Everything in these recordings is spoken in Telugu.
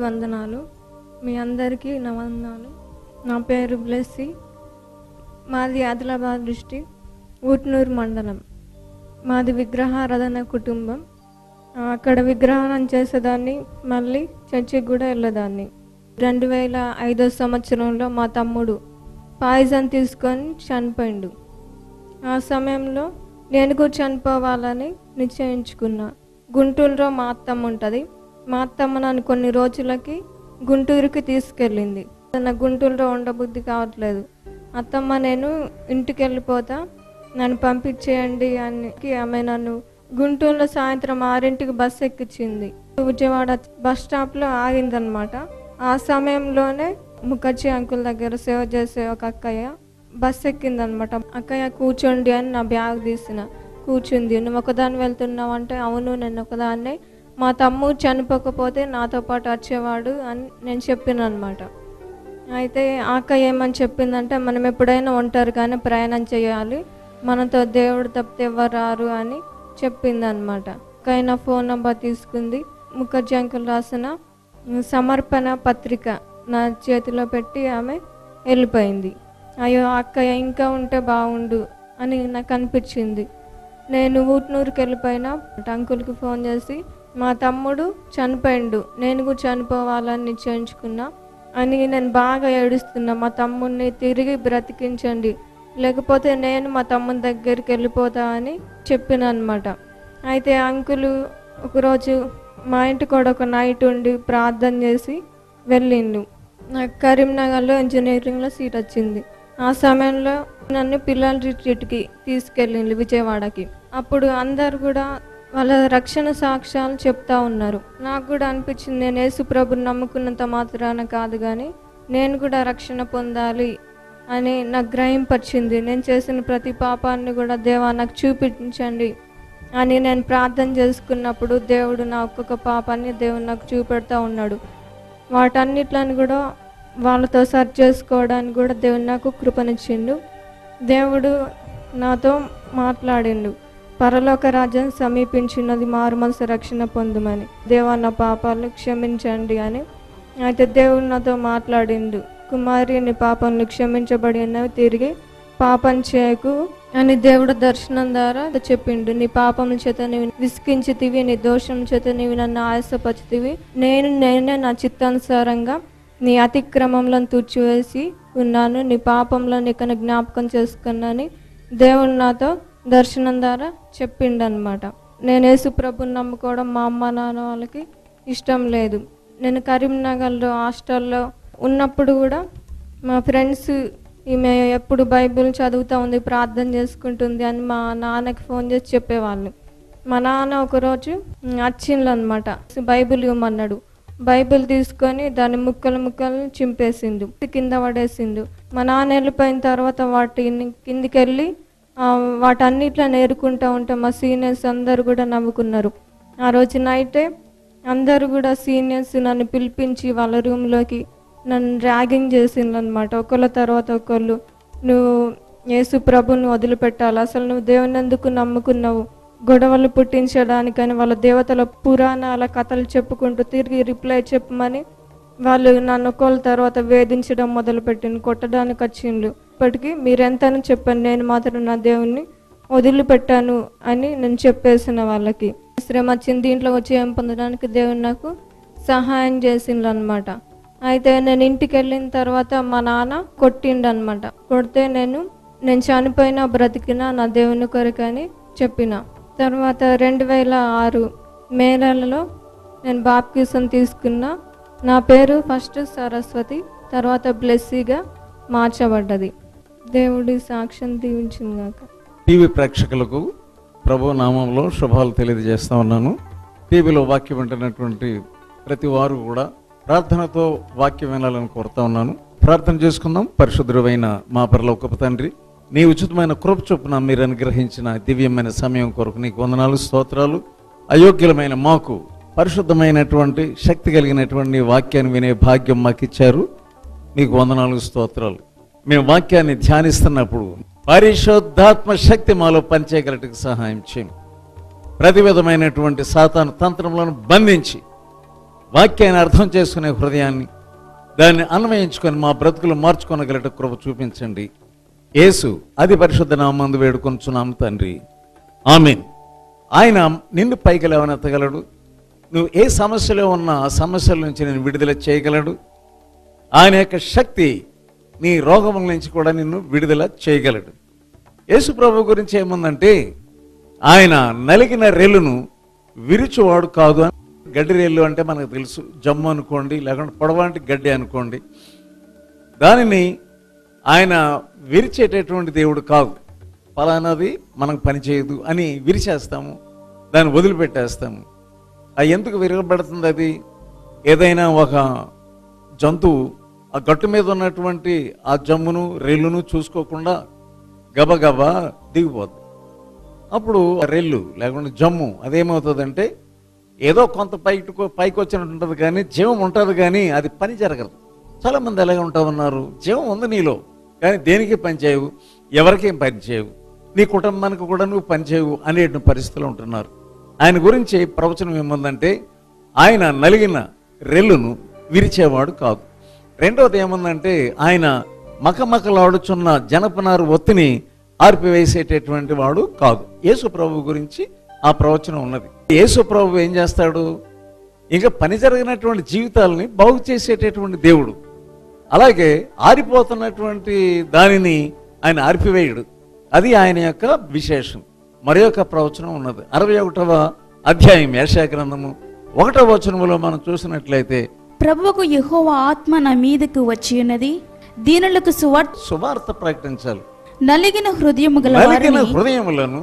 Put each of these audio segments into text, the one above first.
వందనాలు. మీ అందరికీ నా వందనాలు. నా పేరు బ్లెస్సీ. మాది ఆదిలాబాద్ డిస్ట్రిక్ట్, ఊట్నూరు మండలం. మాది విగ్రహారాధన కుటుంబం. అక్కడ విగ్రహారాధన చేసేదాన్ని, మళ్ళీ చర్చికి కూడా వెళ్ళేదాన్ని. 2005 సంవత్సరంలో మా తమ్ముడు పాయిజన్ తీసుకొని చనిపోయిండు. ఆ సమయంలో నేను కూడా చనిపోవాలని నిశ్చయించుకున్నా. గుంటూరులో మా అత్తమ్మ ఉంటుంది. మా అత్తమ్మ నన్ను కొన్ని రోజులకి గుంటూరుకి తీసుకెళ్ళింది. నాకు గుంటూరులో ఉండబుద్ధి కావట్లేదు. అత్తమ్మ నేను ఇంటికి వెళ్ళిపోతా, నన్ను పంపించేయండి అని ఆమె నన్ను గుంటూరులో సాయంత్రం 6ంటికి బస్సు ఎక్కించింది. విజయవాడ బస్ స్టాప్లో ఆగిందనమాట. ఆ సమయంలోనే ముఖర్జీ అంకుల్ దగ్గర సేవ చేసే ఒక అక్కయ్య బస్సు ఎక్కిందనమాట. అక్కయ్య కూర్చోండి అని నా బ్యాగ్ తీసిన. కూర్చుంది. నువ్వు ఒకదాన్ని వెళ్తున్నావు అంటే, అవును నేను ఒకదాన్నే, మా తమ్ముడు చనిపోకపోతే నాతో పాటు వచ్చేవాడు అని నేను చెప్పిన అనమాట. అయితే అక్కయ్య ఏమని చెప్పిందంటే, మనం ఎప్పుడైనా ఒంటరిగానే ప్రయాణం చేయాలి, మనతో దేవుడు తప్పితే ఎవరు రారు అని చెప్పింది అనమాట. అక్కయ్య నా ఫోన్ నెంబర్ తీసుకుంది. ముఖర్జీ అంకుల్ రాసిన సమర్పణ పత్రిక నా చేతిలో పెట్టి ఆమె వెళ్ళిపోయింది. అయ్యో అక్కయ్య ఇంకా ఉంటే బాగుండు అని నాకు అనిపించింది. నేను ఊట్నూరుకి వెళ్ళిపోయినా. అంకుల్కి ఫోన్ చేసి, మా తమ్ముడు చనిపోయిండు, నేను కూడా చనిపోవాలని నిశ్చయించుకున్నా అని నేను బాగా ఏడుస్తున్నా. మా తమ్ముడిని తిరిగి బ్రతికించండి, లేకపోతే నేను మా తమ్ముని దగ్గరికి వెళ్ళిపోతా అని చెప్పిన అనమాట. అయితే అంకులు ఒకరోజు మా ఇంటి కూడా ఒక నైట్ ఉండి ప్రార్థన చేసి వెళ్ళిండు. నాకు కరీంనగర్లో ఇంజనీరింగ్లో సీట్ వచ్చింది. ఆ సమయంలో నన్ను పిల్లల రిట్రీట్కి తీసుకెళ్ళిండు, విజయవాడకి. అప్పుడు అందరు కూడా వాళ్ళ రక్షణ సాక్ష్యాలు చెప్తా ఉన్నారు. నాకు కూడా అనిపించింది, నేను యేసుప్రభుని నమ్ముకున్నంత మాత్రాన కాదు కానీ నేను కూడా రక్షణ పొందాలి అని నాకు గ్రహింపచ్చింది. నేను చేసిన ప్రతి పాపాన్ని కూడా దేవా నాకు చూపించండి అని నేను ప్రార్థన చేసుకున్నప్పుడు దేవుడు నా ఒక్కొక్క పాపాన్ని దేవుడు నాకు చూపెడతా ఉన్నాడు. వాటన్నిట్లను కూడా వాళ్ళతో సర్చ్ చేసుకోవడానికి కూడా దేవుడు నాకు కృపనిచ్చిండు. దేవుడు నాతో మాట్లాడిండు. పరలోక రాజ్యం సమీపించినది, మారు మనసు రక్షణ పొందుమని, దేవా నా పాపాలను క్షమించండి అని. అయితే దేవుడు నాతో మాట్లాడిండు. కుమారి నీ పాపంలో క్షమించబడి ఉన్నవి, తిరిగి పాపం చేయకు అని దేవుడు దర్శనం ద్వారా చెప్పిండు. నీ పాపముల చేత నీవు విసికించితివి, నీ దోషం చేత నీవు నన్ను ఆయాసపరిచితివి. నేనే నా చిత్తానుసారంగా నీ అతిక్రమంలను తుడిచివేసి ఉన్నాను, నీ పాపంలో నీకన్నా జ్ఞాపకం చేసుకున్నాని దేవుడు నాతో దర్శనం ద్వారా చెప్పిండనమాట. నేను యేసుప్రభుని నమ్ముకోవడం మా అమ్మ నాన్న వాళ్ళకి ఇష్టం లేదు. నేను కరీంనగర్లో హాస్టల్లో ఉన్నప్పుడు కూడా మా ఫ్రెండ్స్ ఈమె ఎప్పుడు బైబిల్ చదువుతూ ఉంది, ప్రార్థన చేసుకుంటుంది అని మా నాన్నకి ఫోన్ చేసి చెప్పేవాళ్ళు. మా నాన్న ఒకరోజు వచ్చిండ్లు అనమాట. బైబిల్ ఇవ్వమన్నాడు. బైబిల్ తీసుకొని దాన్ని ముక్కలు చింపేసిండు, కింద పడేసిండు. మా నాన్న వెళ్ళిపోయిన తర్వాత వాటిని కిందికి వెళ్ళి వాటన్నిట్లో నేర్చుకుంటూ ఉంటే మా సీనియర్స్ అందరు కూడా నవ్వుకున్నారు. ఆ రోజు నైటే అందరు కూడా సీనియర్స్ నన్ను పిలిపించి వాళ్ళ రూమ్లోకి నన్ను ర్యాగింగ్ చేసిండ్రు అనమాట. ఒకళ్ళ తర్వాత ఒకళ్ళు, నువ్వు యేసు ప్రభుని వదిలిపెట్టాలి, అసలు నువ్వు దేవుని ఎందుకు నమ్ముకున్నావు, గొడవలు పుట్టించడానికని వాళ్ళ దేవతల పురాణాల కథలు చెప్పుకుంటూ తిరిగి రిప్లై చెప్పమని వాళ్ళు నన్ను ఒకళ్ళ తర్వాత వేధించడం మొదలుపెట్టింది, కొట్టడానికి వచ్చిండ్రు. ఇప్పటికీ మీరెంతని చెప్పండి, నేను మాత్రం నా దేవుణ్ణి వదిలిపెట్టాను అని నేను చెప్పేసిన వాళ్ళకి. శ్రమ వచ్చింది, దీంట్లో వచ్చి ఏం పొందడానికి దేవుడు నాకు సహాయం చేసిండ్రు అనమాట. అయితే నేను ఇంటికి వెళ్ళిన తర్వాత మా నాన్న కొట్టిండు అనమాట. కొడితే నేను చనిపోయినా బ్రతికినా నా దేవుని కొరకని చెప్పిన. తర్వాత 2006 మే నెలలో నేను బాప్టిజం తీసుకున్నా. నా పేరు ఫస్ట్ సరస్వతి, తర్వాత బ్లెస్సీగా మార్చబడ్డది. దేవుడి సాక్ష్యం దీవించింది గాక. టీవీ ప్రేక్షకులకు ప్రభు నామంలో శుభాలు తెలియజేస్తా ఉన్నాను. టీవీలో వాక్యం వింటున్నటువంటి ప్రతి వారు కూడా ప్రార్థనతో వాక్యం వినాలని కోరుతా ఉన్నాను. ప్రార్థన చేసుకుందాం. పరిశుద్ధుడైన మా పరలోకపు తండ్రి, నీ ఉచితమైన కృప చొప్పున మీరు అనుగ్రహించిన దివ్యమైన సమయం కొరకు నీకు వందనాలు, స్తోత్రాలు. అయోగ్యులమైన మాకు పరిశుద్ధమైనటువంటి శక్తి కలిగినటువంటి వాక్యాన్ని వినే భాగ్యం మాకు ఇచ్చారు. మీకు వందనాలు, స్తోత్రాలు. మేము వాక్యాన్ని ధ్యానిస్తున్నప్పుడు పరిశుద్ధాత్మ శక్తి మాలో పనిచేయగలటకు సహాయం చేయం. ప్రతి విధమైనటువంటి సాతాను తంత్రములను బంధించి వాక్యాన్ని అర్థం చేసుకునే హృదయాన్ని, దాన్ని అన్వయించుకొని మా బ్రతుకులు మార్చుకొనగలట కృప చూపించండి. యేసు అతి పరిశుద్ధ నామమున వేడుకొనుచున్నాము తండ్రి, ఆమేన్. ఆయన నిన్ను పైకి లేవనెత్తగలడు. నువ్వు ఏ సమస్యలో ఉన్నా ఆ సమస్యల నుంచి నేను విడుదల చేయగలడు. ఆయన యొక్క శక్తి నీ రోగముల నుంచి కూడా నిన్ను విడుదల చేయగలడు. యేసు ప్రభు గురించి ఏముందంటే, ఆయన నలిగిన రెల్లును విరుచువాడు కాదు అని. గడ్డి రెల్లు అంటే మనకు తెలుసు, జమ్ము అనుకోండి, లేకుంటే పొడవాంటి గడ్డి అనుకోండి. దానిని ఆయన విరిచేటటువంటి దేవుడు కాదు. ఫలానాది మనకు పనిచేయదు అని విరిచేస్తాము, దాన్ని వదిలిపెట్టేస్తాము. అది ఎందుకు విరగబడుతుంది? అది ఏదైనా ఒక జంతువు ఆ గట్టు మీద ఉన్నటువంటి ఆ జమ్మును రెల్లును చూసుకోకుండా గబగబా దిగిపోద్ది. అప్పుడు రెల్లు లేకుండా జమ్ము అదేమవుతుందంటే ఏదో కొంత పైకి వచ్చినట్టు ఉంటుంది, కానీ జీవం ఉంటుంది, కానీ అది పని జరగదు. చాలామంది ఎలాగ ఉంటా ఉన్నారు, జీవం ఉంది నీలో, కానీ దేనికి పని చేయవు, ఎవరికేం పని చేయవు, నీ కుటుంబానికి కూడా నువ్వు పని చేయవు అనే పరిస్థితులు ఉంటున్నారు. ఆయన గురించి ప్రవచనం ఏముందంటే, ఆయన నలిగిన రెల్లును విరిచేవాడు కాదు. రెండవది ఏముందంటే, ఆయన మకమకలాడుచున్న జనపనారు ఒత్తిని ఆర్పివేసేటటువంటి వాడు కాదు. యేసు ప్రభు గురించి ఆ ప్రవచనం ఉన్నది. యేసు ప్రభు ఏం చేస్తాడు? ఇంకా పని జరిగినటువంటి జీవితాలని బాగు చేసేటటువంటి దేవుడు. అలాగే ఆరిపోతున్నటువంటి దానిని ఆయన ఆర్పివేయుడు. అది ఆయన యొక్క విశేషం. మరి యొక్క ప్రవచనం ఉన్నది. 61వ అధ్యాయం యెషయా గ్రంథము 1వ వచనములో మనం చూసినట్లయితే, ప్రభువుకు యెహోవా ఆత్మ నా మీదకు వచ్చి ఉన్నది, దీనులకు సువార్త ప్రకటించాలి. నలిగిన హృదయము గల హృదయములను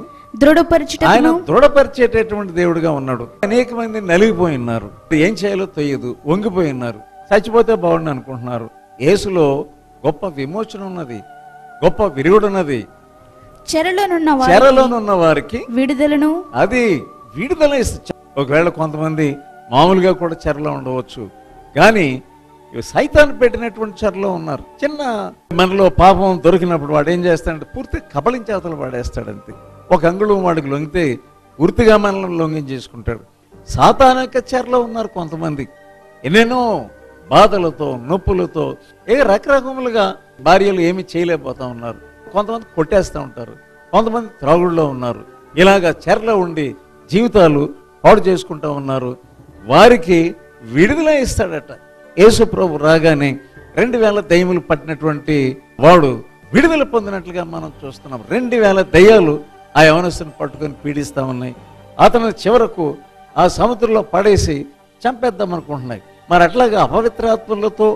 ఆయన దృఢపరిచేటటువంటి దేవుడుగా ఉన్నాడు. అనేక మంది నలిగిపోయి ఉన్నారు, ఏం చేయాలో తెలియదు, వంగిపోయి ఉన్నారు, చచ్చిపోతే బాగుండు అనుకుంటున్నారు. యేసులో విమోచన ఉన్నది, గొప్ప విరుగుడున్నది. చెరలోనున్న వారికి విడుదలను, అది విడుదల ఇస్తుంది. ఒకవేళ కొంతమంది మామూలుగా కూడా చెరలో ఉండవచ్చు, కానీ సైతాన్ని పెట్టినటువంటి చెరలో ఉన్నారు. చిన్న మనలో పాపం దొరికినప్పుడు వాడు ఏం చేస్తాడంటే పూర్తిగా కబళించేతలు వాడేస్తాడంతే. ఒక అంగుళం వాడికి లొంగితే పూర్తిగా మనల్ని లొంగించేసుకుంటాడు. సాతాను యొక్క చెరలో ఉన్నారు కొంతమంది, ఎన్నెన్నో బాధలతో, నొప్పులతో, రకరకములుగా భార్యలు ఏమి చేయలేకపోతా ఉన్నారు. కొంతమంది కొట్టేస్తూ ఉంటారు, కొంతమంది త్రాగుడులో ఉన్నారు. ఇలాగా చెరలో ఉండి జీవితాలు పాడు చేసుకుంటూ ఉన్నారు. వారికి విడుదల ఇస్తాడట. యేసు ప్రభు రాగానే 2000 దయ్యములు పట్టినటువంటి వాడు విడుదల పొందినట్లుగా మనం చూస్తున్నాం. 2000 దయ్యాలు ఆ యవనస్తుని పట్టుకొని పీడిస్తూ ఉన్నాయి. అతను చివరకు ఆ సముద్రంలో పడేసి చంపేద్దాం అనుకుంటున్నాయి. మరి అట్లాగా అపవిత్రాత్మలతో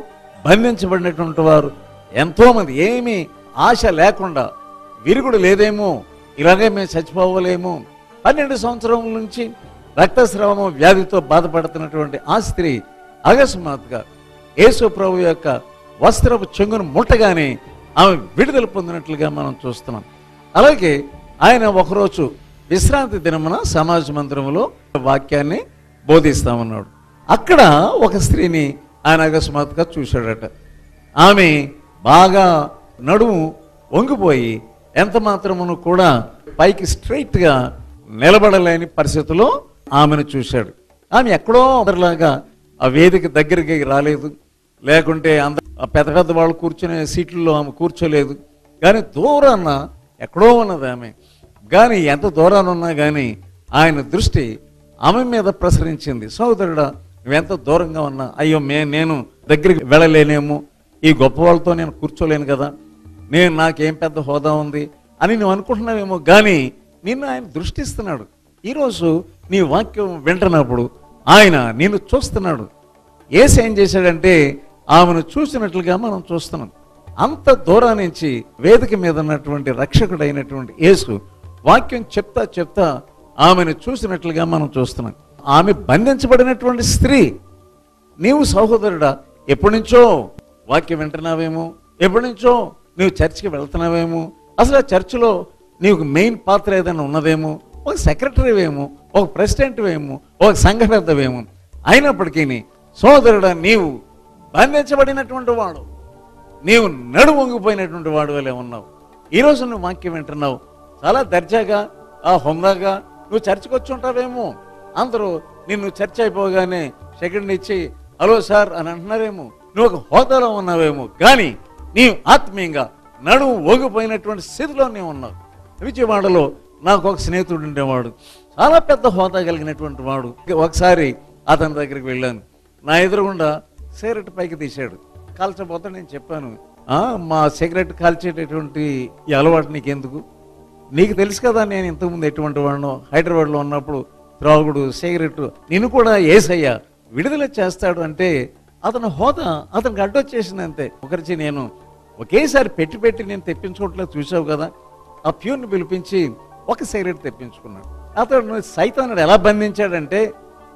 బంధించబడినటువంటి వారు ఎంతోమంది, ఏమీ ఆశ లేకుండా, విరుగుడు లేదేమో, ఇలాగే మేము చచ్చిపోవలేమో, 12 సంవత్సరాల నుంచి రక్తస్రావం వ్యాధితో బాధపడుతున్నటువంటి ఆ స్త్రీ అకస్మాత్తుగా యేసు ప్రభు యొక్క వస్త్రపు చెంగును ముట్టగానే ఆమె విడుదల పొందినట్లుగా మనం చూస్తున్నాం. అలాగే ఆయన ఒకరోజు విశ్రాంతి దినమున సమాజ మందిరంలో వాక్యాన్ని బోధిస్తా ఉన్నాడు. అక్కడ ఒక స్త్రీని ఆయన అకస్మాత్తుగా చూశాడట. ఆమె బాగా నడుము వంగిపోయి ఎంత మాత్రమును కూడా పైకి స్ట్రైట్గా నిలబడలేని పరిస్థితిలో ఆమెను చూశాడు. ఆమె ఎక్కడో అందరిలాగా ఆ వేదిక దగ్గరికి రాలేదు, లేకుంటే పెద్ద పెద్ద వాళ్ళు కూర్చునే సీట్లలో ఆమె కూర్చోలేదు, కానీ దూరాన్న ఎక్కడో ఉన్నది ఆమె. కానీ ఎంత దూరాన్ని ఉన్నా కానీ ఆయన దృష్టి ఆమె మీద ప్రసరించింది. సోదరుడా, నువ్వెంత దూరంగా ఉన్నా, అయ్యో నేను దగ్గరికి వెళ్ళలేనేమో, ఈ గొప్ప వాళ్ళతో నేను కూర్చోలేను కదా, నాకేం పెద్ద హోదా ఉంది అని నువ్వు అనుకుంటున్నావేమో, కానీ నిన్ను ఆయన దృష్టిస్తున్నాడు. ఈరోజు నీ వాక్యం వింటున్నప్పుడు ఆయన నిన్ను చూస్తున్నాడు. యేసు ఏం చేశాడంటే ఆమెను చూసినట్లుగా మనం చూస్తున్నాం. అంత దూరం నుంచి వేదిక మీద ఉన్నటువంటి రక్షకుడైనటువంటి యేసు వాక్యం చెప్తా ఆమెను చూసినట్లుగా మనం చూస్తున్నాం. ఆమె బంధించబడినటువంటి స్త్రీ. నీవు సహోదరుడా ఎప్పటి నుంచో వాక్యం వింటున్నావేమో, ఎప్పటి నుంచో నువ్వు చర్చికి వెళ్తున్నావేమో, అసలు ఆ చర్చిలో నీకు మెయిన్ పాత్ర ఏదైనా ఉన్నదేమో, ఒక సెక్రటరీవేమో, ఒక ప్రెసిడెంట్వేమో, ఒక సంఘ పెద్దవేమో. అయినప్పటికీ సోదరుడా, నీవు బంధించబడినటువంటి వాడు, నీవు నడు వంగిపోయినటువంటి వాడు వలె ఉన్నావు. ఈరోజు నువ్వు వాక్యం వింటున్నావు, చాలా దర్జాగా హుందాగా నువ్వు చర్చకు వచ్చి ఉంటావేమో. అందరూ నిన్ను చర్చ అయిపోగానే సెకండ్ ఇచ్చి హలో సార్ అని అంటున్నారేమో, నువ్వు ఒక హోదాలో ఉన్నావేమో, కానీ నీ ఆత్మీయంగా నడుము ఓగిపోయినటువంటి స్థితిలో నీవు ఉన్నావు. విజయవాడలో నాకు ఒక స్నేహితుడు ఉండేవాడు, చాలా పెద్ద హోదా కలిగినటువంటి వాడు. ఒకసారి అతని దగ్గరికి వెళ్ళాను, నా ఎదురుగుండా సిగరెట్ పైకి తీశాడు, కాల్చబోతే నేను చెప్పాను, మా సిగరెట్ కాల్చేటటువంటి ఈ అలవాటు నీకెందుకు? నీకు తెలుసు కదా నేను ఇంతకుముందు ఎటువంటి వాడినో. హైదరాబాద్లో ఉన్నప్పుడు త్రాగుడు, సిగరెట్, నిన్ను కూడా యేసయ్య విడుదల చేస్తాడు అంటే అతను హోదా అతనికి అడ్డొచ్చేసింది అంతే. ఒకరిచి నేను ఒకేసారి పెట్టి నేను తెప్పించుకోవట్లేదు, చూసావు కదా. ఆ ప్యూర్ని పిలిపించి ఒక సిగరెట్ తెప్పించుకున్నాడు. అతడు సైతానుడు ఎలా బంధించాడంటే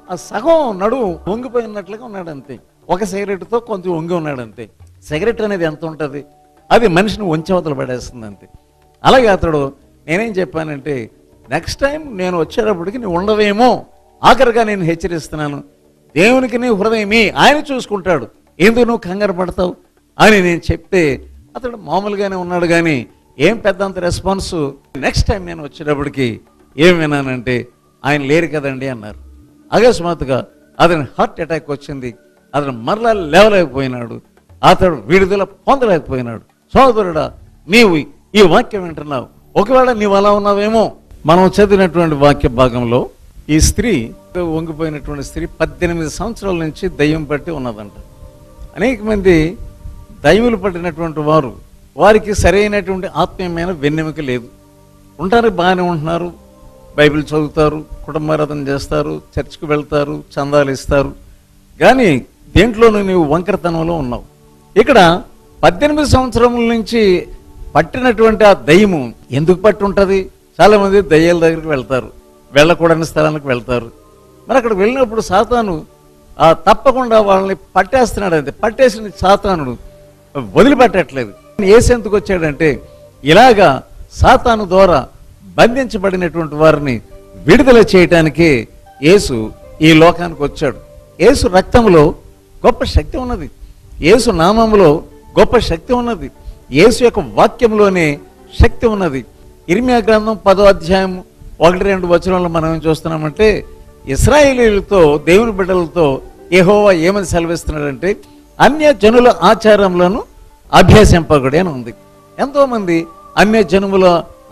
ఆ సగం నడువు వంగిపోయినట్లుగా ఉన్నాడు అంతే. ఒక సిగరెట్తో కొంచెం వంగి ఉన్నాడు అంతే. సిగరెట్ అనేది ఎంత ఉంటుంది, అది మనిషిని వంచవతలు పడేస్తుంది అంతే. అలాగే అతడు, నేనేం చెప్పానంటే నెక్స్ట్ టైం నేను వచ్చేటప్పటికి నువ్వు ఉండవేమో, ఆఖరిగా నేను హెచ్చరిస్తున్నాను, దేవునికి నీ హృదయమే ఆయన చూసుకుంటాడు, ఎందుకు నువ్వు కంగారు పడతావు అని నేను చెప్తే అతడు మామూలుగానే ఉన్నాడు. కానీ ఏం పెద్దంత రెస్పాన్స్. నెక్స్ట్ టైం నేను వచ్చేటప్పటికి ఏం విన్నానంటే ఆయన లేరు కదండి అన్నారు. అకస్మాత్తుగా అతని హార్ట్ అటాక్ వచ్చింది, అతను మరలా లేవలేకపోయినాడు, అతడు విడుదల పొందలేకపోయినాడు. సోదరుడా, నీవు ఈ వాక్యం వింటున్నావు, ఒకవేళ నీవు అలా ఉన్నావేమో. మనం చదివినటువంటి వాక్య భాగంలో ఈ స్త్రీ, వంగిపోయినటువంటి స్త్రీ 18 సంవత్సరాల నుంచి దయ్యం పట్టి ఉన్నదంట. అనేక మంది దయ్యములు పట్టినటువంటి వారు, వారికి సరైనటువంటి ఆత్మీయమైన వెన్నెముక లేదు. ఉంటారు, బాగానే ఉంటున్నారు, బైబిల్ చదువుతారు, కుటుంబారాధన చేస్తారు, చర్చికి వెళ్తారు, చందాలు ఇస్తారు, కానీ దేంట్లోనూ నీవు వంకరతనంలో ఉన్నావు. ఇక్కడ 18 సంవత్సరముల నుంచి పట్టినటువంటి ఆ దయ్యము ఎందుకు పట్టి ఉంటుంది? చాలా మంది దయ్యాల దగ్గరికి వెళ్తారు, వెళ్ళకూడని స్థలానికి వెళ్తారు. మరి అక్కడ వెళ్ళినప్పుడు సాతాను తప్పకుండా వాళ్ళని పట్టేస్తున్నాడు అంతే. పట్టేసిన సాతానుడు వదిలిపెట్టట్లేదు. యేసు ఎందుకు వచ్చాడంటే ఇలాగా సాతాను ద్వారా బంధించబడినటువంటి వారిని విడుదల చేయటానికే యేసు ఈ లోకానికి వచ్చాడు. యేసు రక్తంలో గొప్ప శక్తి ఉన్నది, యేసు నామములో గొప్ప శక్తి ఉన్నది, యేసు యొక్క వాక్యంలోనే శక్తి ఉన్నది. ఇర్మియా గ్రంథం 10వ అధ్యాయం 1-2 వచనాల్లో మనం ఏం చూస్తున్నామంటే, ఇశ్రాయేలీయులతో, దేవుని బిడ్డలతో యెహోవా ఏమని సెలవిస్తున్నాడంటే అన్య జనుల ఆచారములను అభ్యసింపకుడి అని ఉంది. ఎంతోమంది అన్య జనుల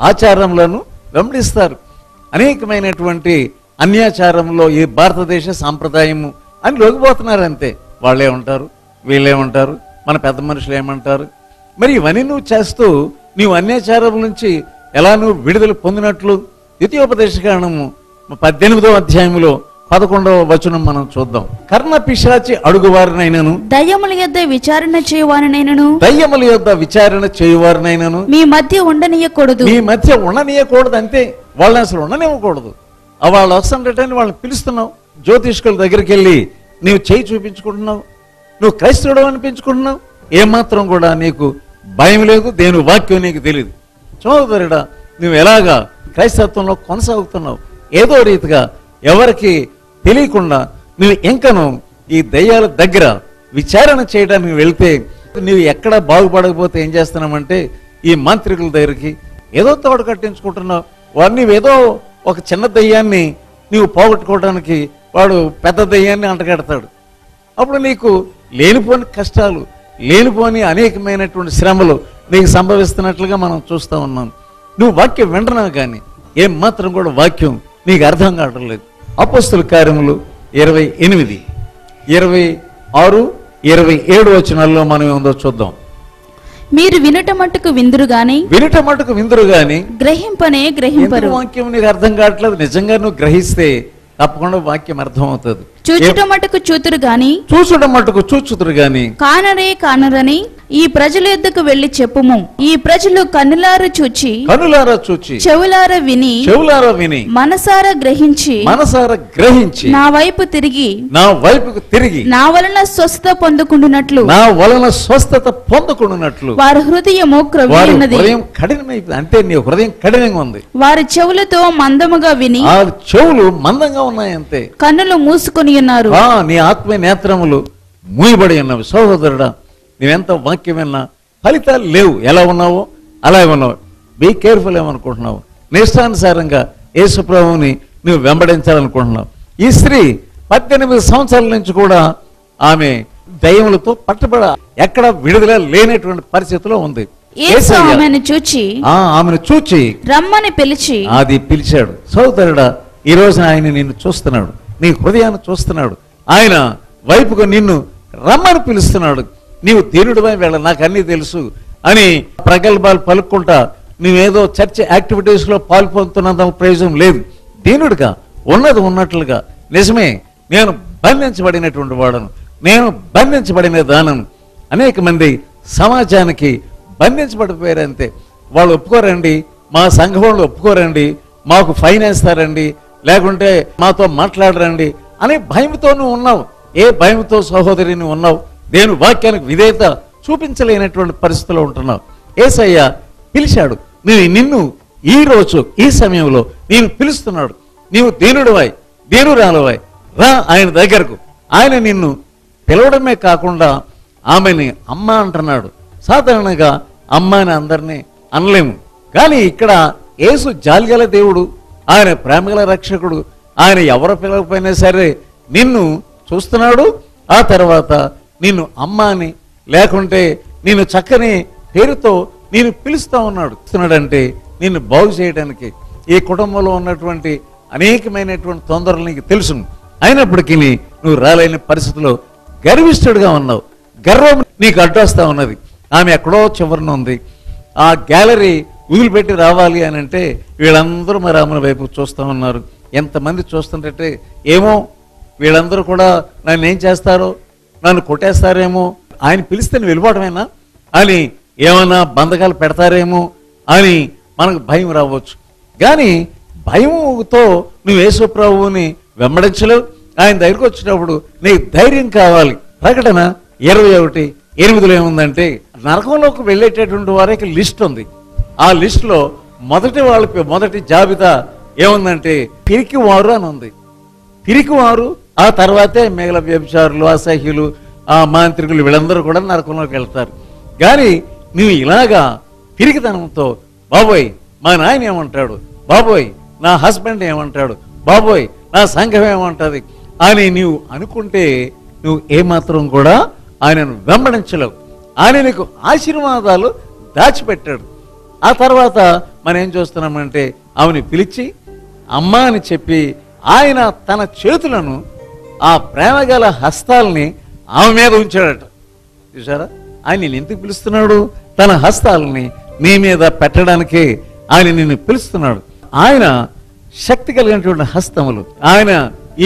ఆచారములను వెంబడిస్తారు. అనేకమైనటువంటి అన్యాచారంలో ఈ భారతదేశ సాంప్రదాయము అని లొంగిపోతున్నారు అంతే. వాళ్ళే ఉంటారు, వీళ్ళే ఉంటారు, మన పెద్ద మనుషులు ఏమంటారు. మరి ఇవన్నీ నువ్వు చేస్తూ నీవు అన్యాచారం నుంచి ఎలా నువ్వు విడుదల పొందినట్లు ద్వితీయోపదేశకాండము 18వ అధ్యాయంలో 11వ వచనం మనం చూద్దాం. కర్ణ పిశాచి అడుగువారినైనను, దయ్యముల యొద్ద విచారణ చేయువారినైనను, దయ్యముల యొద్ద విచారణ చేయువారినైనను మీ మధ్య ఉండనీయకూడదు. మీ మధ్య ఉండనీయకూడదు అంతే. వాళ్ళని అసలు ఉండనివ్వకూడదు. వాళ్ళు వస్తుండటని వాళ్ళని పిలుస్తున్నావు, జ్యోతిష్కుల దగ్గరికి వెళ్ళి నీవు చేయి చూపించుకుంటున్నావు, నువ్వు క్రైస్తవుడు అనిపించుకుంటున్నావు, ఏమాత్రం కూడా నీకు భయం లేదు, దేవుని వాక్యం నీకు తెలియదు. సోదరుడా, నువ్వు ఎలాగా క్రైస్తత్వంలో కొనసాగుతున్నావు? ఏదో రీతిగా ఎవరికి తెలియకుండా నువ్వు ఇంకను ఈ దయ్యాల దగ్గర విచారణ చేయడానికి వెళ్తే నువ్వు ఎక్కడ బాగుపడకపోతే ఏం చేస్తున్నామంటే ఈ మాంత్రికుల దగ్గరికి ఏదో తోడు కట్టించుకుంటున్నావు. వాడు నీవేదో ఒక చిన్న దయ్యాన్ని నీవు పోగొట్టుకోవడానికి వాడు పెద్ద దయ్యాన్ని అంటగడతాడు. అప్పుడు నీకు లేనిపోని కష్టాలు, లేనిపోని అనేకమైనటువంటి శ్రమలు నీకు సంభవిస్తున్నట్లుగా మనం చూస్తూ ఉన్నాం. నువ్వు వాక్యం వింటున్నావు కానీ ఏం మాత్రం కూడా వాక్యం నీకు అర్థం కావడం లేదు. అపోస్తుల కార్యములు 28, 26, 27 వచనాల్లో మనం ఏముందో చూద్దాం. మీరు వినుట మట్టుకు విందురు గాని, వినుట మట్టుకు విందురు గాని గ్రహింపనే గ్రహింపరు. వాక్యం నీకు అర్థం కావట్లేదు. నిజంగా నువ్వు గ్రహిస్తే తప్పకుండా వాక్యం అర్థం అవుతుంది. చూచుట మట్టుకు చూతురు గాని, చూచుట మట్టుకు చూచుతురు గాని కానరే కానరని ఈ ప్రజల యొద్దకు వెళ్లి చెప్పుము. ఈ ప్రజలు కన్నులారా చూచి, కనులారా చూచి, చెవులారా విని, చెవులారా విని, మనసారా గ్రహించి, మనసారా గ్రహించి, నా వైపు తిరిగి, నా వైపుకు తిరిగి, నా వలన స్వస్థత పొందుకుంటున్నట్లు, నా వలన స్వస్థత పొందుకున్నట్లు వారి హృదయము క్రొవ్వి ఉన్నది. హృదయం కఠినమైపోయింది. అంటే నీ హృదయం కఠినంగా ఉంది. వారి చెవులతో మందముగా విని, ఆ చెవులు మందంగా ఉన్నాయి అంతే. కన్నులు మూసుకొని ఉన్నారు. నీ ఆత్మీయ నేత్రములు మూయబడి ఉన్నవి. సహోదరుడా, నువ్వెంత వాక్యం విన్నా ఫలితాలు లేవు. ఎలా ఉన్నావో అలా ఉన్నావు. బీ కేర్ఫుల్ ఏమనుకుంటున్నావు? నిష్టానుసారంగా యేసు ప్రభువుని నువ్వు వెంబడించాలనుకుంటున్నావు. ఈ స్త్రీ 18 సంవత్సరాల నుంచి కూడా ఆమె దయ్యములతో పట్టుబడ ఎక్కడ విడుదల లేనటువంటి పరిస్థితిలో ఉంది. యేసు ఆమెను చూచి ఆమెను చూచి రమ్మని పిలిచి అది పిలిచాడు. సోదరుడా, ఈ రోజున ఆయన నిన్ను చూస్తున్నాడు, నీ హృదయాన్ని చూస్తున్నాడు. ఆయన వైపుగా నిన్ను రమ్మని పిలుస్తున్నాడు. నీవు దీనుడివై వెళ్ళ, నాకు అన్నీ తెలుసు అని ప్రగల్భాలు పలుక్కుంటా నువ్వేదో చర్చ్ యాక్టివిటీస్ లో పాల్పొందుతున్నంత ప్రయోజనం లేదు. దీనుడిగా ఉన్నది ఉన్నట్లుగా, నిజమే నేను బంధించబడినటువంటి వాడను, నేను బంధించబడిన దానను. అనేక మంది సమాజానికి బంధించబడిపోయారంతే. వాళ్ళు ఒప్పుకోరండి, మా సంఘం వాళ్ళు ఒప్పుకోరండి, మాకు ఫైన్ వేస్తారండి, లేకుంటే మాతో మాట్లాడరండి అనే భయంతో నువ్వు ఉన్నావు. ఏ భయంతో సహోదరిని ఉన్నావు? దేవుని వాక్యానికి విధేయత చూపించలేనటువంటి పరిస్థితిలో ఉంటున్నావు. యేసయ్య పిలిచాడు నిన్ను. ఈ రోజు ఈ సమయంలో నేను పిలుస్తున్నాడు. నీవు దీనుడివై దీనురాలువై రా ఆయన దగ్గరకు. ఆయన నిన్ను పిలవడమే కాకుండా ఆమెని అమ్మ అంటున్నాడు. సాధారణంగా అమ్మ అని అందరినీ అనలేము, కానీ ఇక్కడ యేసు జాలిగల దేవుడు, ఆయన ప్రేమగల రక్షకుడు. ఆయన ఎవరు పిలవకపోయినా సరే నిన్ను చూస్తున్నాడు. ఆ తర్వాత నిన్ను అమ్మ అని, లేకుంటే నిన్ను చక్కని పేరుతో నేను పిలుస్తా ఉన్నాడంటే నిన్ను బాగు చేయడానికి. ఈ కుటుంబంలో ఉన్నటువంటి అనేకమైనటువంటి తొందరలు నీకు తెలుసు. అయినప్పటికీ నువ్వు రాలేని పరిస్థితిలో గర్విష్ఠుడిగా ఉన్నావు. గర్వం నీకు అడ్డొస్తా ఉన్నది. ఆమె ఎక్కడో చివరిన ఉంది. ఆ గ్యాలరీ వదిలిపెట్టి రావాలి అని అంటే వీళ్ళందరూ మరి ఆమె వైపు చూస్తూ ఉన్నారు. ఎంతమంది చూస్తుంటే ఏమో వీళ్ళందరూ కూడా నన్ను ఏం చేస్తారో, నన్ను కొట్టేస్తారేమో, ఆయన పిలిస్తే నువ్వు వెళ్ళిపోవడమేనా అని ఏమన్నా బంధకాలు పెడతారేమో అని మనకు భయం రావచ్చు. కానీ భయంతో నువ్వు యేసు ప్రభువుని వెంబడించలేవు. ఆయన దగ్గరికి వచ్చినప్పుడు నీకు ధైర్యం కావాలి. ప్రకటన 21:8 ఏముందంటే, నరకంలోకి వెళ్ళేటటువంటి వారికి లిస్ట్ ఉంది. ఆ లిస్టులో మొదటి జాబితా ఏముందంటే పిరికివారు అని ఉంది. పిరికివారు, ఆ తర్వాతే మిగల వ్యభిచారులు, అసహ్యులు, ఆ మాంత్రికులు, వీళ్ళందరూ కూడా నరకంలోకి వెళ్తారు. కానీ నువ్వు ఇలాగా పిరికితనంతో, బాబోయ్ మా నాయన ఏమంటాడు, బాబోయ్ నా హస్బెండ్ ఏమంటాడు, బాబోయ్ నా సంఘం ఏమంటది అని నీవు అనుకుంటే నువ్వు ఏమాత్రం కూడా ఆయనను వెంబడించలేవు. ఆయన నీకు ఆశీర్వాదాలు దాచిపెట్టాడు. ఆ తర్వాత మనం ఏం చూస్తున్నామంటే ఆమెను పిలిచి అమ్మ అని చెప్పి ఆయన తన చేతులను, ఆ ప్రేమగల హస్తాలని ఆమె మీద ఉంచాడట. చూసారా, ఆయన నేను ఎందుకు పిలుస్తున్నాడు? తన హస్తాలని నీ మీద పెట్టడానికి ఆయన నిన్ను పిలుస్తున్నాడు. ఆయన శక్తి కలిగినటువంటి హస్తములు, ఆయన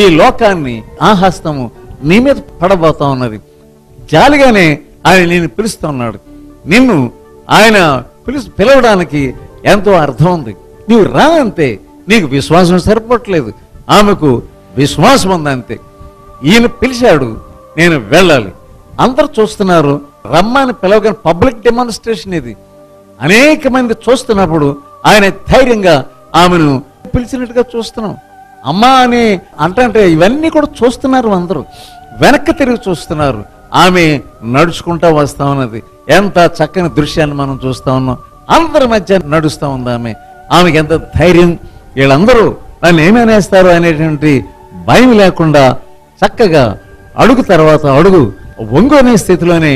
ఈ లోకాన్ని, ఆ హస్తము నీ మీద పడబోతా ఉన్నది. జాలిగానే ఆయన నిన్ను పిలుస్తున్నాడు. నిన్ను ఆయన పిలవడానికి ఎంతో అర్థం ఉంది. నీవు రా అంతే. నీకు విశ్వాసం సరిపోవట్లేదు, ఆమెకు విశ్వాసం ఉంది అంతే. ఈయన పిలిచాడు, నేను వెళ్ళాలి. అందరూ చూస్తున్నారు, రమ్మని పిలవగానే పబ్లిక్ డెమాన్స్ట్రేషన్ ఇది. అనేక మంది చూస్తున్నప్పుడు ఆయన ధైర్యంగా ఆమెను పిలిచినట్టుగా చూస్తున్నాం. అమ్మా అని అంటే ఇవన్నీ కూడా చూస్తున్నారు. అందరూ వెనక్కి తిరిగి చూస్తున్నారు. ఆమె నడుచుకుంటా వస్తా ఉన్నది. ఎంత చక్కని దృశ్యాన్ని మనం చూస్తా ఉన్నాం. అందరి మధ్య నడుస్తూ ఉంది ఆమె. ఆమెకి ఎంత ధైర్యం! వీళ్ళందరూ నన్ను ఏమనేస్తారు అనేటువంటి భయం లేకుండా చక్కగా అడుగు తర్వాత అడుగు వంగోనే స్థితిలోనే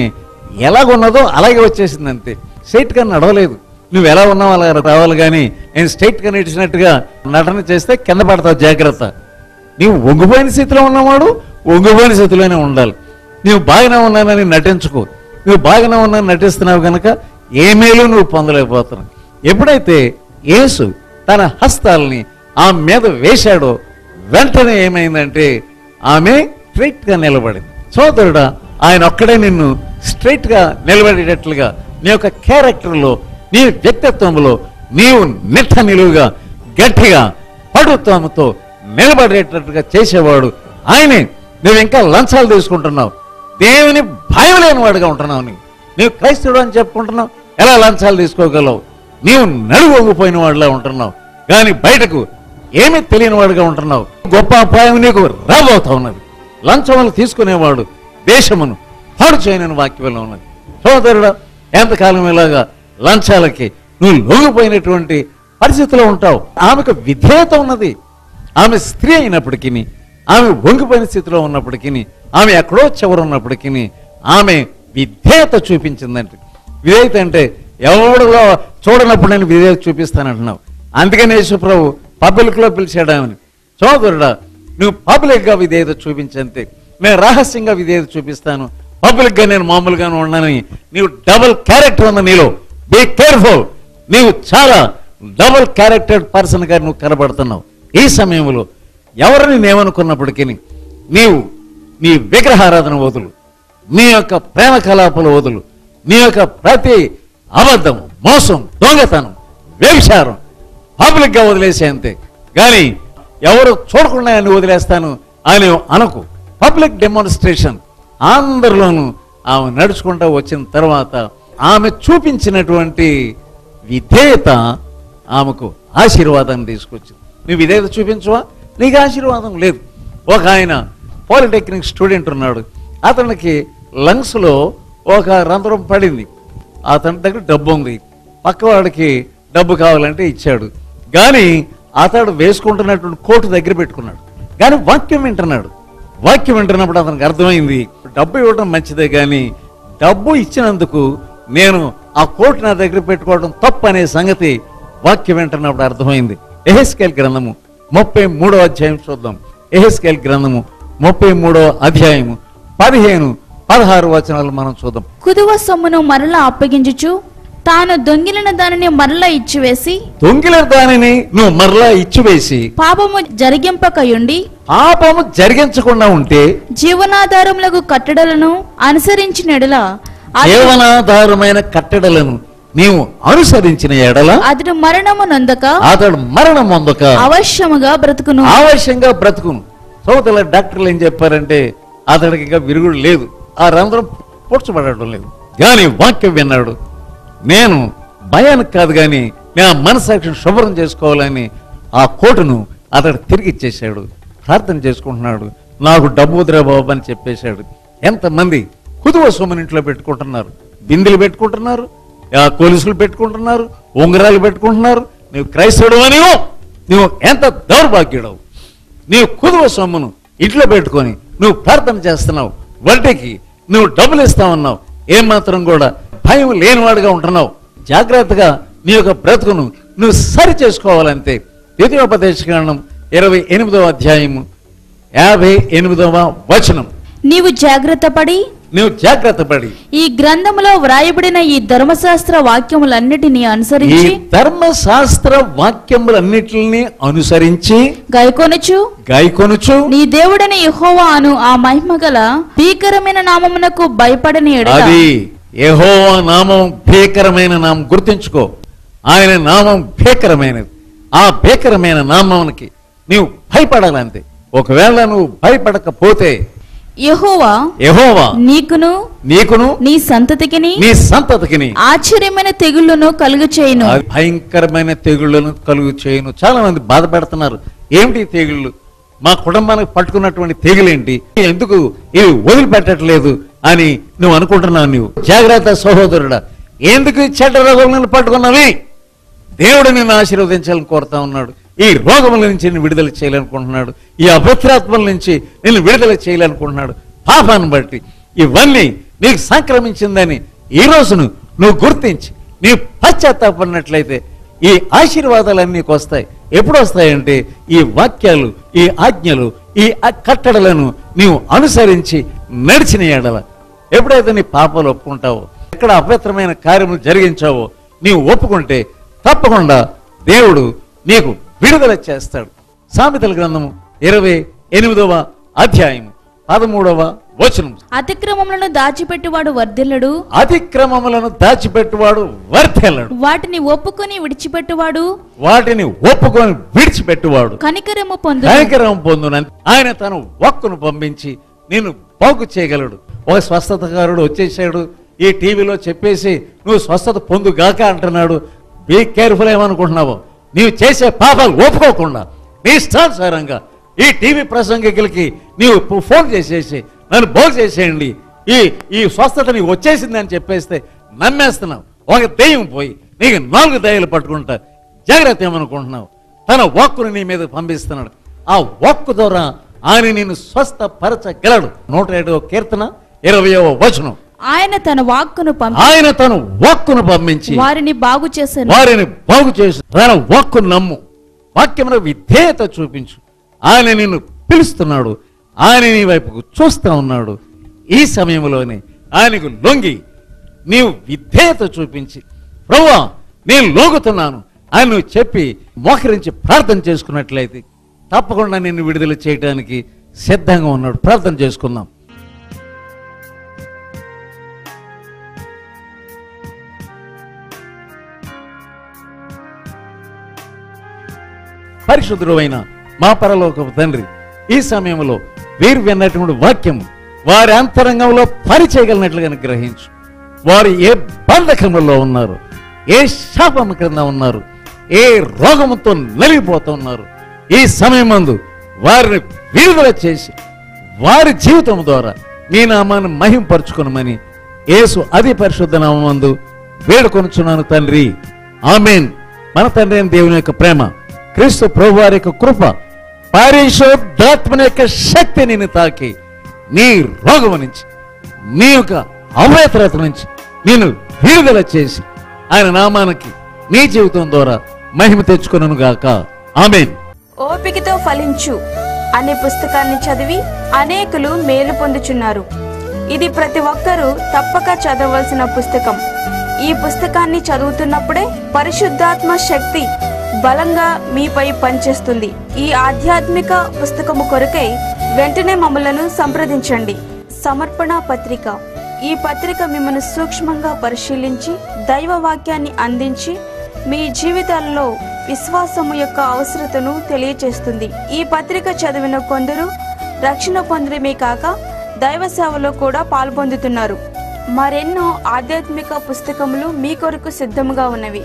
ఎలాగున్నదో అలాగే వచ్చేసింది అంతే. స్ట్రైట్గా నడవలేదు. నువ్వు ఎలా ఉన్నావు అలా రావాలి, కానీ నేను స్ట్రైట్గా నడిచినట్టుగా నటన చేస్తే కింద పడతావు, జాగ్రత్త. నీవు వంగిపోయిన స్థితిలో ఉన్నవాడు వంగిపోయిన స్థితిలోనే ఉండాలి. నువ్వు బాగానే ఉన్నానని నటించుకో. నువ్వు బాగానే ఉన్నానని నటిస్తున్నావు కనుక ఏ మేలు నువ్వు పొందలేకపోతున్నావు. ఎప్పుడైతే యేసు తన హస్తాలని ఆమె మీద వేశాడో వెంటనే ఏమైందంటే ఆమె స్ట్రైట్గా నిలబడింది. సోదరుడా, ఆయన ఒక్కడే నిన్ను స్ట్రైట్గా నిలబడేటట్లుగా నీ యొక్క క్యారెక్టర్లో, నీ వ్యక్తిత్వంలో నీవు నిట్ట నిలువుగా గట్టిగా పడుత్వంతో నిలబడేటట్టుగా చేసేవాడు ఆయనే. నువ్వు ఇంకా లంచాలు తీసుకుంటున్నావు, దేవుని భయం లేని వాడుగా ఉంటున్నావు. నీవు క్రైస్తవుడు అని చెప్పుకుంటున్నావు, ఎలా లంచాలు తీసుకోగలవు? నీవు నడువు వంగిపోయిన వాడిలా ఉంటున్నావు, కానీ బయటకు ఏమీ తెలియని వాడుగా ఉంటున్నావు. గొప్ప అపాయం నీకు రాబోతా ఉన్నది. లంచములు తీసుకునేవాడు దేశమును పాడు చేయనని వాక్యంలో ఉన్నది. సోదరుడు, ఎంతకాలం ఇలాగా లంచాలకి నువ్వు లొంగిపోయినటువంటి పరిస్థితిలో ఉంటావు. ఆమెకు విధేయత ఉన్నది. ఆమె స్త్రీ అయినప్పటికీ ఆమె వంగిపోయిన స్థితిలో ఉన్నప్పటికీ, ఆమె ఎక్కడో చివర ఉన్నప్పటికీ ఆమె విధేయత చూపించిందంటే. విధేయత అంటే ఎవడో చూడనప్పుడు నేను విధేయత చూపిస్తానంటున్నావు. అందుకని యేసుప్రభు పబ్లిక్లో పిలిచాడు ఆమెను, సోదరుడా నువ్వు పబ్లిక్గా విధేయత చూపించంతే, నేను రహస్యంగా విధేయత చూపిస్తాను, పబ్లిక్గా నేను మామూలుగానే ఉన్నానని. నీవు డబుల్ క్యారెక్టర్ ఉంది నీలో, బీ కేర్ఫుల్. నీవు చాలా డబుల్ క్యారెక్టర్డ్ పర్సన్గా నువ్వు కనబడుతున్నావు. ఈ సమయంలో ఎవరిని నేమనుకున్నప్పటికీ నీవు నీ విగ్రహారాధన వదులు, నీ యొక్క ప్రేమ కలాపాలు వదులు, నీ యొక్క ప్రతి అబద్ధం, మోసం, దొంగతనం, వ్యభిచారం పబ్లిక్గా వదిలేసే అంతే. కానీ ఎవరు చూడకుండా అని వదిలేస్తాను అని అనకు. పబ్లిక్ డెమాన్స్ట్రేషన్ అందరిలోనూ ఆమె నడుచుకుంటూ వచ్చిన తర్వాత ఆమె చూపించినటువంటి విధేయత ఆమెకు ఆశీర్వాదాన్ని తీసుకొచ్చింది. నువ్వు విధేయత చూపించవా, నీకు ఆశీర్వాదం లేదు. ఒక ఆయన పాలిటెక్నిక్ స్టూడెంట్ ఉన్నాడు, అతనికి లంగ్స్లో ఒక రంధ్రం పడింది. అతని దగ్గర డబ్బు ఉంది, పక్కవాడికి డబ్బు కావాలంటే ఇచ్చాడు. కానీ అతడు వేసుకుంటున్నటువంటి కోటు దగ్గర పెట్టుకున్నాడు. కానీ వాక్యం వింటున్నాడు. వాక్యం వింటున్నప్పుడు అతనికి అర్థమైంది, డబ్బు ఇవ్వడం మంచిదే, కానీ డబ్బు ఇచ్చినందుకు నేను ఆ కోటు నా దగ్గర పెట్టుకోవడం తప్పు అనే సంగతి వాక్యం వింటున్నప్పుడు అర్థమైంది. యెహెజ్కేలు గ్రంథము 33వ అధ్యాయం చూద్దాం. యెహెజ్కేలు గ్రంథము 33వ అధ్యాయము 15-16 వచనాలు మనం చూద్దాం. కుదువ సొమ్మును మరలా అప్పగించుచు తాను దొంగిలిన దానిని మరలా ఇచ్చివేసి, దొంగిలిన దానిని నువ్వు మరలా ఇచ్చివేసి పాపము జరిగింపకయుండి పాపము జరిగించకుండా ఉంటే, జీవనాధారములకు కట్టడలను అనుసరించిన ఎడల జీవనాధారమైన కట్టడలను నీవు అనుసరించిన ఎడల అతడు మరణము నొందక అతడు మరణం పొందక అవశ్యముగా బ్రతుకును. ఆవశ్యంగా బ్రతుకును. సౌతల డాక్టర్లు ఏం చెప్పారంటే అతడికి ఇంకా విరుగుడు లేదు, ఆ రంధ్రం పొడ్చబడటం లేదు. కానీ వాక్యం విన్నాడు, నేను భయానికి కాదు కానీ నా మనసాక్షిని శుభ్రం చేసుకోవాలని ఆ కోటును అతడు తిరిగి ఇచ్చేశాడు. ప్రార్థన చేసుకుంటున్నాడు, నాకు డబ్బు వదిరా బాబు అని చెప్పేశాడు. ఎంతమంది కుదువ సొమ్ముని ఇంట్లో పెట్టుకుంటున్నారు, బిందెలు పెట్టుకుంటున్నారు, కొలుసులు పెట్టుకుంటున్నారు, ఉంగరాలు పెట్టుకుంటున్నారు. నువ్వు క్రైస్తవుడు అని నువ్వు ఎంత దౌర్భాగ్యుడవు. నీవు కుదువ సొమ్మును ఇంట్లో పెట్టుకొని నువ్వు ప్రార్థన చేస్తున్నావు, వడ్డీకి నువ్వు డబ్బులు ఇస్తా ఉన్నావు, ఏమాత్రం కూడా భయం లేనివాడుగా ఉంటున్నావు. జాగ్రత్తగా నీ యొక్క బ్రతుకును నువ్వు సరి చేసుకోవాలంతే. ద్వితీయోపదేశకాండం 28వ అధ్యాయము 58వ వచనం. నీవు జాగ్రత్త పడి ఈ గ్రంథములో వ్రాయబడిన ఈ ధర్మశాస్త్ర వాక్యములన్నిటినీ అనుసరించి, ఈ ధర్మశాస్త్ర వాక్యములన్నిటిని అనుసరించి గైకొనుచు నీ దేవుడని యెహోవా అను ఆ మహిమగల భీకరమైన నామమునకు భయపడని ఎడల. అది యెహోవా నామం భీకరమైన నామం, గుర్తుంచుకో. ఆయన నామం భీకరమైనది. ఆ భీకరమైన నామానికి నీవు భయపడాలంతే. ఒకవేళ నువ్వు భయపడకపోతే యెహోవా నీకును నీ సంతతికిని ఆశ్చర్యమైన తెగుళ్లను కలుగు చేయును. భయంకరమైన తెగుళ్లను కలుగు చేయును. చాలా మంది బాధపడుతున్నారు. ఏమిటి తెగుళ్ళు? మా కుటుంబానికి పట్టుకున్నటువంటి తెగులేంటి, ఎందుకు ఇవి వదిలిపెట్టట్లేదు అని నువ్వు అనుకుంటున్నావు. నువ్వు జాగ్రత్త సహోదరుడా, ఎందుకు చెడ్డ రోగములను పట్టుకున్నవి? దేవుడు నిన్ను ఆశీర్వదించాలని కోరుతా ఉన్నాడు. ఈ రోగముల నుంచి నిన్ను విడుదల చేయాలనుకుంటున్నాడు. ఈ అభద్రాత్మల నుంచి నిన్ను విడుదల చేయాలనుకుంటున్నాడు. పాపాన్ని బట్టి ఇవన్నీ నీకు సంక్రమించిందని ఈ రోజును నువ్వు గుర్తించి నీ పశ్చాత్తాపడినట్లయితే ఈ ఆశీర్వాదాలన్నీ నీకు వస్తాయి. ఎప్పుడు వస్తాయంటే ఈ వాక్యాలు, ఈ ఆజ్ఞలు, ఈ కట్టడలను నీవు అనుసరించి నడిచిన ఎడల. ఎప్పుడైతే నీ పాపాలు ఒప్పుకుంటావో, ఎక్కడ అపవిత్రమైన కార్యములు జరిగించావో నీవు ఒప్పుకుంటే తప్పకుండా దేవుడు నీకు విడుదల చేస్తాడు. సామెతల గ్రంథము 28వ అధ్యాయం 13వ వచనం. అతిక్రమములను దాచిపెట్టువాడు వర్ధిల్లడు, వాటిని ఒప్పుకొని విడిచిపెట్టువాడు కనికరము పొందును. ఆయన తన వాక్కును పంపించి నిన్ను బాగు చేయగలడు. ఒక స్వస్థతకారుడు వచ్చేసాడు, ఈ టీవీలో చెప్పేసి నువ్వు స్వస్థత పొందుగాక అంటున్నాడు. Be careful. ఏమనుకుంటున్నావు? నీవు చేసే పాపాలు ఒప్పుకోకుండా నీ ఇష్టానుసారంగా ఈ టీవీ ప్రసంగికులకి నీవు ఫోన్ చేసేసి నన్ను బాగు చేసేయండి, ఈ స్వస్థత నీకు వచ్చేసిందని చెప్పేస్తే నమ్మేస్తున్నావు. ఒక దెయ్యం పోయి నీకు 4 దయ్యాలు పట్టుకుంటా. జాగ్రత్త. ఏమనుకుంటున్నావు? తన వాక్కును నీ మీద పంపిస్తున్నాడు. ఆ వాక్కు ద్వారా ఆయన నిన్ను స్వస్థపరచగలడు. 107వ కీర్తన 20వ వచనం. ఆయన తన వాక్కును పంపించి వారిని బాగు చేశాను. తన వాక్కును నమ్ము, వాక్యమున విధేయత చూపించు. ఆయన నిన్ను పిలుస్తున్నాడు, ఆయన నీ వైపుకు చూస్తా ఉన్నాడు. ఈ సమయంలోనే ఆయనకు లొంగి నీవు విధేయత చూపించి, ప్రభువా నేను లొంగుతున్నాను అని నువ్వు చెప్పి మోకరించి ప్రార్థన చేసుకున్నట్లయితే తప్పకుండా నిన్ను విడుదల చేయడానికి సిద్ధంగా ఉన్నాడు. ప్రార్థన చేసుకుందాం. పరిశుద్ధుడు అయిన మా పరలోకపు తండ్రి, ఈ సమయంలో వీరు విన్నటువంటి వాక్యం వారి అంతరంగంలో పనిచేయగలిగినట్లుగా గ్రహించు. వారు ఏ బంధకములో ఉన్నారు, ఏ శాపం క్రింద ఉన్నారు, ఏ రోగముతో నలిగిపోతున్నారు, ఈ సమయం మందు వారిని విడుదల చేసి వారి జీవితం ద్వారా నీ నామాన్ని మహింపరచుకునమని యేసు అతి పరిశుద్ధ నామమందు వేడుకొనుచున్నాను తండ్రి. ఆమేన్. మన తండ్రి అయిన దేవుని యొక్క ప్రేమ, క్రీస్తు ప్రభు వారి యొక్క కృప, పరిశుద్ధాత్మని యొక్క శక్తి నిన్ను తాకి నీ రోగము నుంచి, నీ యొక్క అపవిత్రత నుంచి నిన్ను విడుదల చేసి ఆయన నామానికి నీ జీవితం ద్వారా మహిమ తెచ్చుకొనును గాక. ఆమేన్. ఓపికతో ఫలించు అనే పుస్తకాన్ని చదివి అనేకులు మేలు పొందుచున్నారు. ఇది ప్రతి ఒక్కరూ తప్పక చదవలసిన పుస్తకం. ఈ పుస్తకాన్ని చదువుతున్నప్పుడే పరిశుద్ధాత్మ శక్తి బలంగా మీపై పనిచేస్తుంది. ఈ ఆధ్యాత్మిక పుస్తకము కొరకై వెంటనే మమ్మలను సంప్రదించండి. సమర్పణ పత్రిక. ఈ పత్రిక మిమ్మల్ని సూక్ష్మంగా పరిశీలించి దైవ వాక్యాన్ని అందించి మీ జీవితాల్లో విశ్వాసము యొక్క అవసరతను తెలియచేస్తుంది. ఈ పత్రిక చదివిన కొందరు రక్షణ పొందడమే కాక దైవ సేవలో కూడా పాల్పొందుతున్నారు. మరెన్నో ఆధ్యాత్మిక పుస్తకములు మీ కొరకు సిద్ధముగా ఉన్నవి.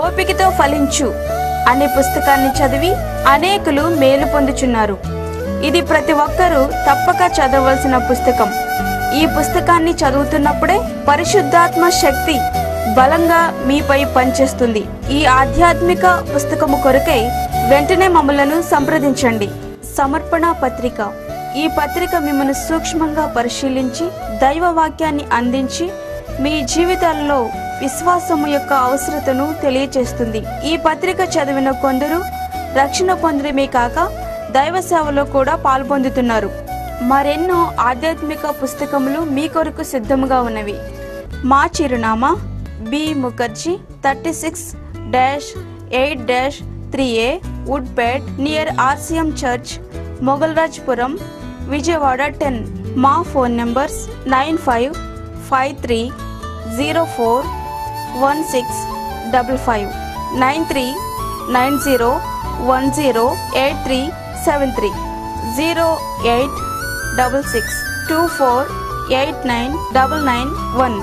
ఓపికతో ఫలించు అనే పుస్తకాన్ని చదివి అనేకులు మేలు పొందుచున్నారు. ఇది ప్రతి ఒక్కరూ తప్పక చదవలసిన పుస్తకం. ఈ పుస్తకాన్ని చదువుతున్నప్పుడే పరిశుద్ధాత్మ శక్తి బలంగా మీపై పనిచేస్తుంది. ఈ ఆధ్యాత్మిక పుస్తకము కొరకై వెంటనే మమ్మలను సంప్రదించండి. సమర్పణ పత్రిక. ఈ పత్రిక మిమ్మల్ని సూక్ష్మంగా పరిశీలించి దైవ వాక్యాన్ని అందించి మీ జీవితాల్లో విశ్వాసము యొక్క అవసరతను తెలియచేస్తుంది. ఈ పత్రిక చదివిన కొందరు రక్షణ పొందడమే కాక దైవ సేవలో కూడా పాల్పొందుతున్నారు. మరెన్నో ఆధ్యాత్మిక పుస్తకములు మీ కొరకు సిద్ధముగా ఉన్నవి. మా చిరునామా బి ముఖర్జీ 36-8-3A వుడ్పేట్ నియర్ RCM చర్చ్, మొగల్రాజ్పురం, విజయవాడ 10. మా ఫోన్ నంబర్స్ 9553041655, 9390108373, 086624899991.